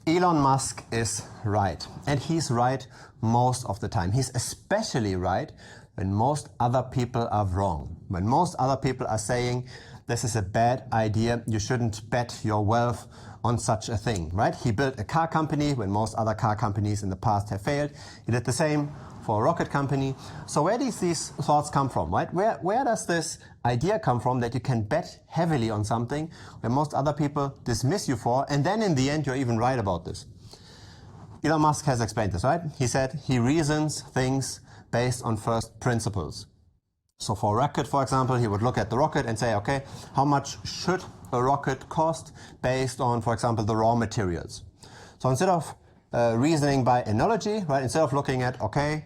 Elon Musk is right, and he's right most of the time. He's especially right when most other people are wrong. When most other people are saying, this is a bad idea, you shouldn't bet your wealth on such a thing, right? He built a car company when most other car companies in the past have failed. He did the same for a rocket company. So where do these thoughts come from, right? Where does this idea come from that you can bet heavily on something where most other people dismiss you for, and then in the end you're even right about this? Elon Musk has explained this, right? He said he reasons things based on first principles. So for a rocket, for example, he would look at the rocket and say, okay, how much should a rocket cost based on, for example, the raw materials? So instead of reasoning by analogy, right, instead of looking at, okay,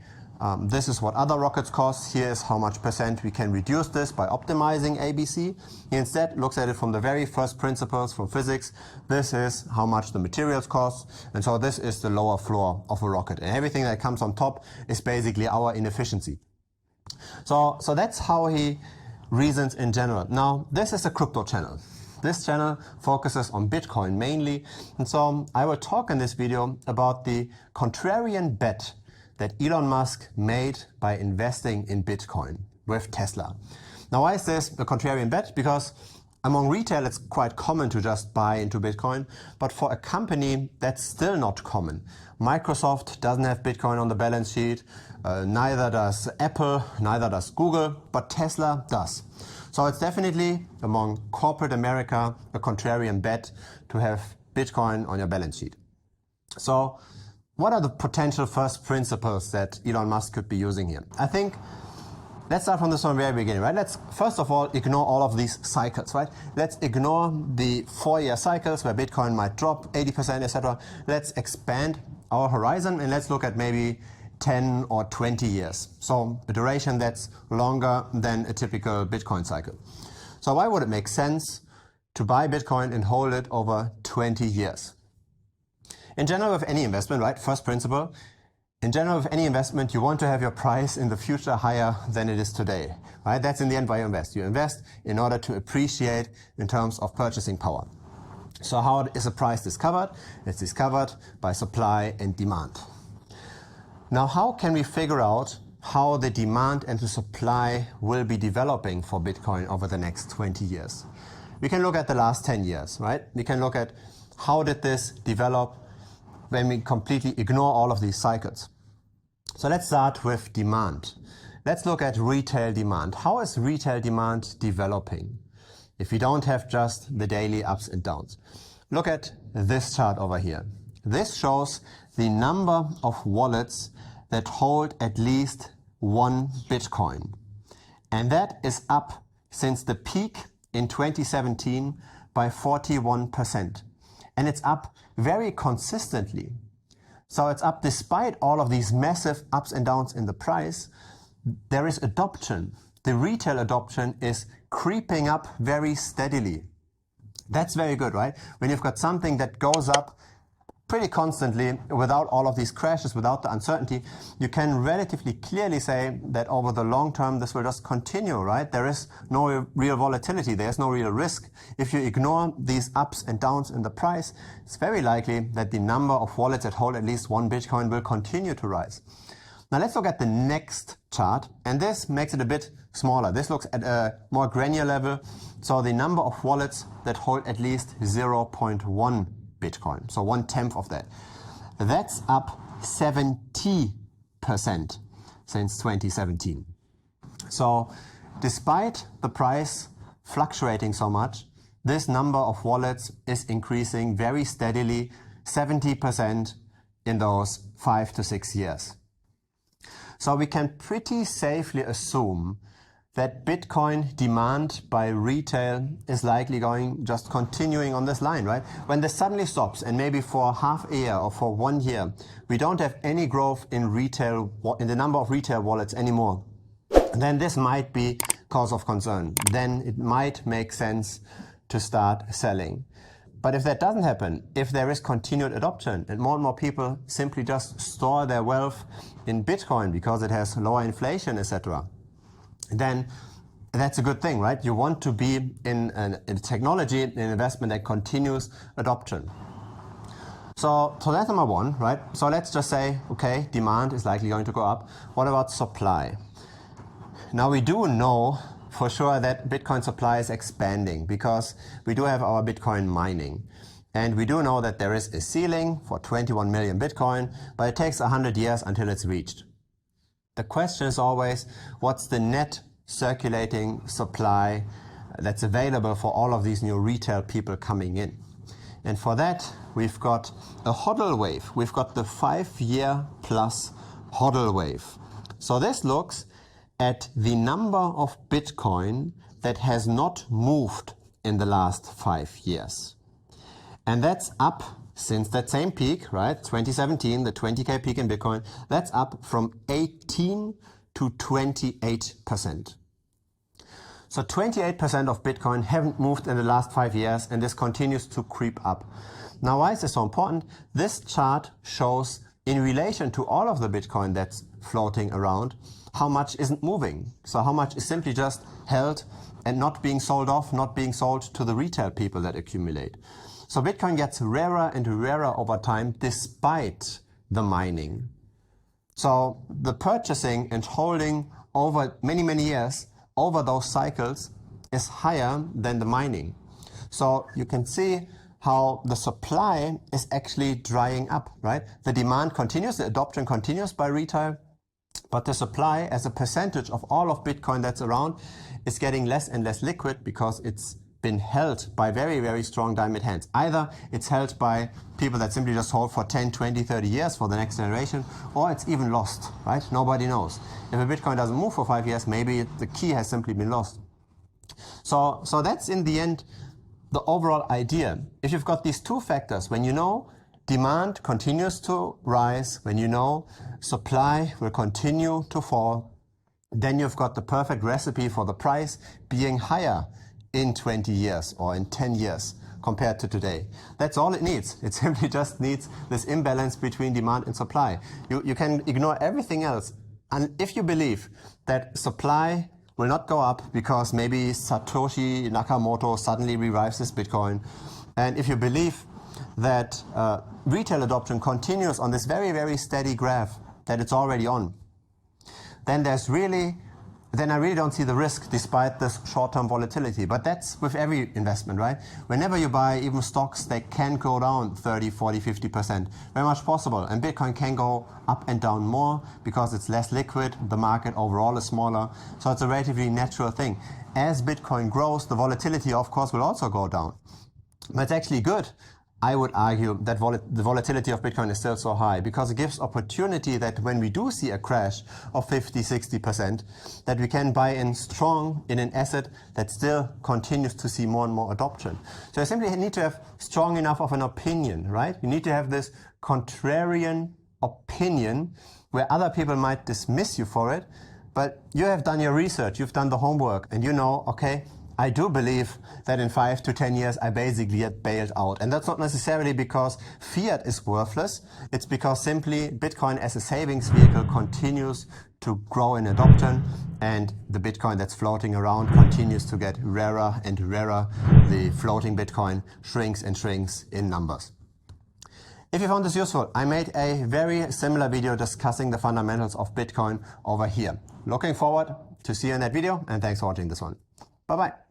this is what other rockets cost, here's how much % we can reduce this by optimizing ABC, he instead looks at it from the very first principles from physics. This is how much the materials cost, and so this is the lower floor of a rocket. And everything that comes on top is basically our inefficiency. So that's how he reasons in general. Now, this is a crypto channel. This channel focuses on Bitcoin mainly, and so I will talk in this video about the contrarian bet that Elon Musk made by investing in Bitcoin with Tesla. Now, why is this a contrarian bet? Because among retail, it's quite common to just buy into Bitcoin, but for a company, that's still not common. Microsoft doesn't have Bitcoin on the balance sheet, neither does Apple, neither does Google, but Tesla does. So it's definitely, among corporate America, a contrarian bet to have Bitcoin on your balance sheet. So what are the potential first principles that Elon Musk could be using here? I think let's start from this one very beginning, right? Let's first of all ignore all of these cycles, right? Let's ignore the 4-year cycles where Bitcoin might drop 80%, etc. Let's expand our horizon and let's look at maybe 10 or 20 years. So a duration that's longer than a typical Bitcoin cycle. So why would it make sense to buy Bitcoin and hold it over 20 years? In general, with any investment, right? First principle. In general, with any investment, you want to have your price in the future higher than it is today, right? That's in the end why you invest. You invest in order to appreciate in terms of purchasing power. So how is a price discovered? It's discovered by supply and demand. Now, how can we figure out how the demand and the supply will be developing for Bitcoin over the next 20 years? We can look at the last 10 years, right? We can look at how did this develop when we completely ignore all of these cycles. So let's start with demand. Let's look at retail demand. How is retail demand developing if we don't have just the daily ups and downs? Look at this chart over here. This shows the number of wallets that hold at least one Bitcoin. And that is up since the peak in 2017 by 41%. And it's up very consistently. So it's up despite all of these massive ups and downs in the price. There is adoption. The retail adoption is creeping up very steadily. That's very good, right? When you've got something that goes up pretty constantly without all of these crashes, without the uncertainty, you can relatively clearly say that over the long term this will just continue, right? There is no real volatility, there's no real risk. If you ignore these ups and downs in the price, it's very likely that the number of wallets that hold at least one Bitcoin will continue to rise. Now let's look at the next chart, and this makes it a bit smaller. This looks at a more granular level, so the number of wallets that hold at least 0.1 Bitcoin, so 1/10 of that. That's up 70% since 2017. So despite the price fluctuating so much, this number of wallets is increasing very steadily, 70% in those 5 to 6 years. So we can pretty safely assume that Bitcoin demand by retail is likely just continuing on this line, right? When this suddenly stops and maybe for half a year or for 1 year, we don't have any growth in the number of retail wallets anymore, then this might be cause of concern. Then it might make sense to start selling. But if that doesn't happen, if there is continued adoption and more people simply just store their wealth in Bitcoin because it has lower inflation, etc., then that's a good thing, right? You want to be in a technology, an investment that continues adoption. So that's number one, right? So let's just say, okay, demand is likely going to go up. What about supply? Now we do know for sure that Bitcoin supply is expanding because we do have our Bitcoin mining. And we do know that there is a ceiling for 21 million Bitcoin, but it takes 100 years until it's reached. The question is always, what's the net circulating supply that's available for all of these new retail people coming in? And for that, we've got a hodl wave. We've got the 5-year plus hodl wave. So this looks at the number of Bitcoin that has not moved in the last 5 years. And that's up since that same peak, right? 2017, the 20K peak in Bitcoin, that's up from 18 to 28%. So 28% of Bitcoin haven't moved in the last 5 years, and this continues to creep up. Now, why is this so important? This chart shows in relation to all of the Bitcoin that's floating around, how much isn't moving. So how much is simply just held and not being sold off, not being sold to the retail people that accumulate. So Bitcoin gets rarer and rarer over time despite the mining. So the purchasing and holding over many, many years, over those cycles, is higher than the mining. So you can see how the supply is actually drying up, right? The demand continues, the adoption continues by retail, but the supply as a percentage of all of Bitcoin that's around is getting less and less liquid because it's been held by very, very strong diamond hands. Either it's held by people that simply just hold for 10, 20, 30 years for the next generation, or it's even lost, right? Nobody knows. If a Bitcoin doesn't move for 5 years, maybe the key has simply been lost. So that's in the end the overall idea. If you've got these two factors, when you know demand continues to rise, when you know supply will continue to fall, then you've got the perfect recipe for the price being higher in 20 years or in 10 years compared to today. That's all it needs. It simply just needs this imbalance between demand and supply. You can ignore everything else. And if you believe that supply will not go up because maybe Satoshi Nakamoto suddenly revives this Bitcoin, and if you believe that retail adoption continues on this very, very steady graph that it's already on, then I really don't see the risk despite this short-term volatility. But that's with every investment, right? Whenever you buy even stocks, they can go down 30, 40, 50%. Very much possible. And Bitcoin can go up and down more because it's less liquid. The market overall is smaller. So it's a relatively natural thing. As Bitcoin grows, the volatility, of course, will also go down. But it's actually good. I would argue that the volatility of Bitcoin is still so high because it gives opportunity that when we do see a crash of 50, 60%, that we can buy in strong in an asset that still continues to see more and more adoption. So you simply need to have strong enough of an opinion, right? You need to have this contrarian opinion where other people might dismiss you for it, but you have done your research, you've done the homework, and you know, okay, I do believe that in 5 to 10 years I basically get bailed out. And that's not necessarily because fiat is worthless. It's because simply Bitcoin as a savings vehicle continues to grow in adoption, and the Bitcoin that's floating around continues to get rarer and rarer. The floating Bitcoin shrinks and shrinks in numbers. If you found this useful, I made a very similar video discussing the fundamentals of Bitcoin over here. Looking forward to see you in that video, and thanks for watching this one. Bye-bye.